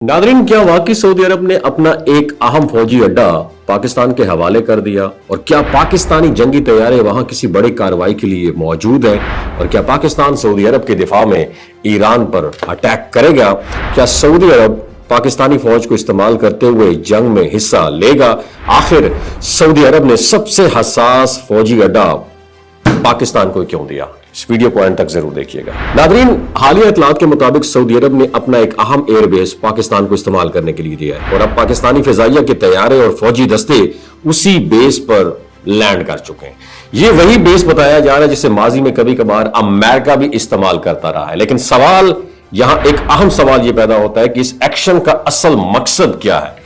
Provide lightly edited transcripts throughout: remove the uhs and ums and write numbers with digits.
Nadreen, क्या वाकई Saudi अरब ने अपना एक अहम फौजी अड्डा पाकिस्तान के हवाले कर दिया? और क्या पाकिस्तानी जंगी तैयारे वहां किसी बड़ी कार्रवाई के लिए मौजूद हैं? और क्या पाकिस्तान सऊदी अरब के दिफा में ईरान पर अटैक करेगा? क्या सऊदी अरब पाकिस्तानी फौज को इस्तेमाल करते हुए जंग में हिस्सा लेगा? आखिर सऊदी अरब ने सबसे हसास फौजी अड्डा पाकिस्तान को क्यों दिया? इस वीडियो को अंत तक जरूर देखिएगा। नादरीन, हालिया इतलात के मुताबिक सऊदी अरब ने अपना एक अहम एयरबेस पाकिस्तान को इस्तेमाल करने के लिए दिया है और अब पाकिस्तानी फिजाइया के तैयारे और फौजी दस्ते उसी बेस पर लैंड कर चुके हैं। ये वही बेस बताया जा रहा है जिसे माजी में कभी कभार अमेरिका भी इस्तेमाल करता रहा है। लेकिन सवाल यहां एक अहम सवाल यह पैदा होता है कि इस एक्शन का असल मकसद क्या है।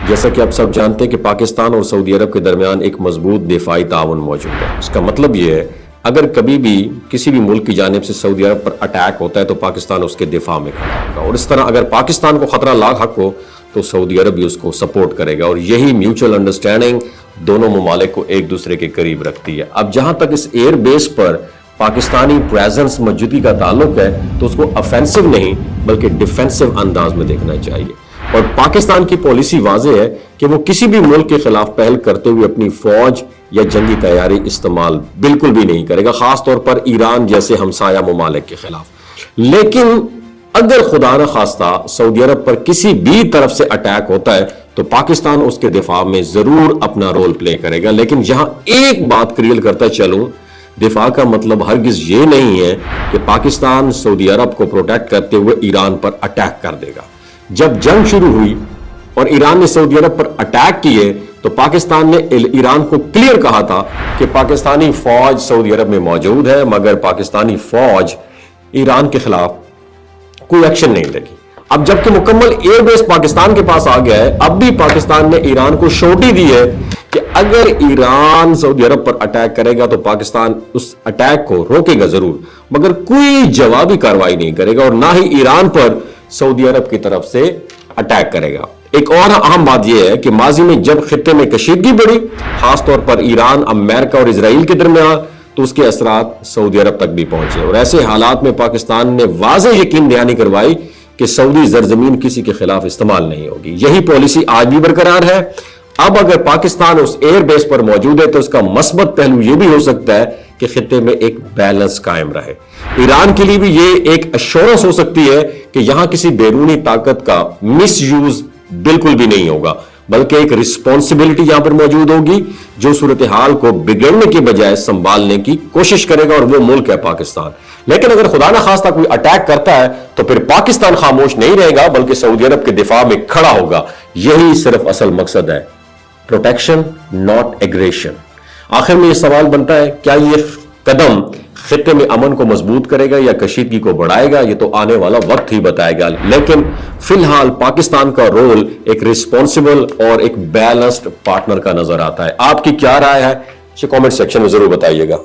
जैसा कि आप सब जानते हैं कि पाकिस्तान और सऊदी अरब के दरमियान एक मजबूत दिफाई ताउन मौजूद है। इसका मतलब यह है, अगर कभी भी किसी भी मुल्क की जानिब से सऊदी अरब पर अटैक होता है तो पाकिस्तान उसके दिफा में खड़ा होगा, और इस तरह अगर पाकिस्तान को खतरा लाक हो तो सऊदी अरब भी उसको सपोर्ट करेगा, और यही म्यूचुअल अंडरस्टैंडिंग दोनों ममालिक को एक दूसरे के करीब रखती है। अब जहां तक इस एयर बेस पर पाकिस्तानी प्रेजेंस मौजूदगी का ताल्लुक है तो उसको ऑफेंसिव नहीं बल्कि डिफेंसिव अंदाज में देखना चाहिए। और पाकिस्तान की पॉलिसी वाज़ेह है कि वो किसी भी मुल्क के खिलाफ पहल करते हुए अपनी फौज या जंगी तैयारी इस्तेमाल बिल्कुल भी नहीं करेगा, खासतौर पर ईरान जैसे हमसाया ममालिक के खिलाफ। लेकिन अगर खुदा न खास्ता सऊदी अरब पर किसी भी तरफ से अटैक होता है तो पाकिस्तान उसके दिफा में जरूर अपना रोल प्ले करेगा। लेकिन यहां एक बात क्लियर करता चलूं, दिफा का मतलब हरगिज ये नहीं है कि पाकिस्तान सऊदी अरब को प्रोटेक्ट करते हुए ईरान पर अटैक कर देगा। जब जंग शुरू हुई और ईरान ने सऊदी अरब पर अटैक किए तो पाकिस्तान ने ईरान को क्लियर कहा था कि पाकिस्तानी फौज सऊदी अरब में मौजूद है, मगर पाकिस्तानी फौज ईरान के खिलाफ कोई एक्शन नहीं लेगी। अब जबकि मुकम्मल एयरबेस पाकिस्तान के पास आ गया है, अब भी पाकिस्तान ने ईरान को श्योरिटी दी है कि अगर ईरान सऊदी अरब पर अटैक करेगा तो पाकिस्तान उस अटैक को रोकेगा जरूर, मगर कोई जवाबी कार्रवाई नहीं करेगा और ना ही ईरान पर सऊदी अरब की तरफ से अटैक करेगा। एक और अहम बात यह है कि माजी में जब खित्ते में कशीदगी बढ़ी, खासतौर पर ईरान, अमेरिका और इसराइल के दरमियान, तो उसके असरात सऊदी अरब तक भी पहुंचे और ऐसे हालात में पाकिस्तान ने वाज़ेह यकीन दहानी करवाई कि सऊदी जरजमीन किसी के खिलाफ इस्तेमाल नहीं होगी। यही पॉलिसी आज भी बरकरार है। अब अगर पाकिस्तान उस एयरबेस पर मौजूद है तो इसका मस्बत पहलू यह भी हो सकता है कि खित्ते में एक बैलेंस कायम रहे। ईरान के लिए भी यह एक एश्योरेंस हो सकती है कि यहां किसी बैरूनी ताकत का मिस यूज बिल्कुल भी नहीं होगा, बल्कि एक रिस्पॉन्सिबिलिटी यहां पर मौजूद होगी जो सूरत हाल को बिगड़ने के बजाय संभालने की कोशिश करेगा, और वो मुल्क है पाकिस्तान। लेकिन अगर खुदा ना खास्ता कोई अटैक करता है तो फिर पाकिस्तान खामोश नहीं रहेगा बल्कि सऊदी अरब के दिफा में खड़ा होगा। यही सिर्फ असल मकसद है, प्रोटेक्शन नॉट एग्रेशन। आखिर में यह सवाल बनता है, क्या यह कदम खित्ते में अमन को मजबूत करेगा या कशीदगी को बढ़ाएगा? ये तो आने वाला वक्त ही बताएगा। लेकिन फिलहाल पाकिस्तान का रोल एक रिस्पॉन्सिबल और एक बैलेंस्ड पार्टनर का नजर आता है। आपकी क्या राय है, कमेंट सेक्शन में जरूर बताइएगा।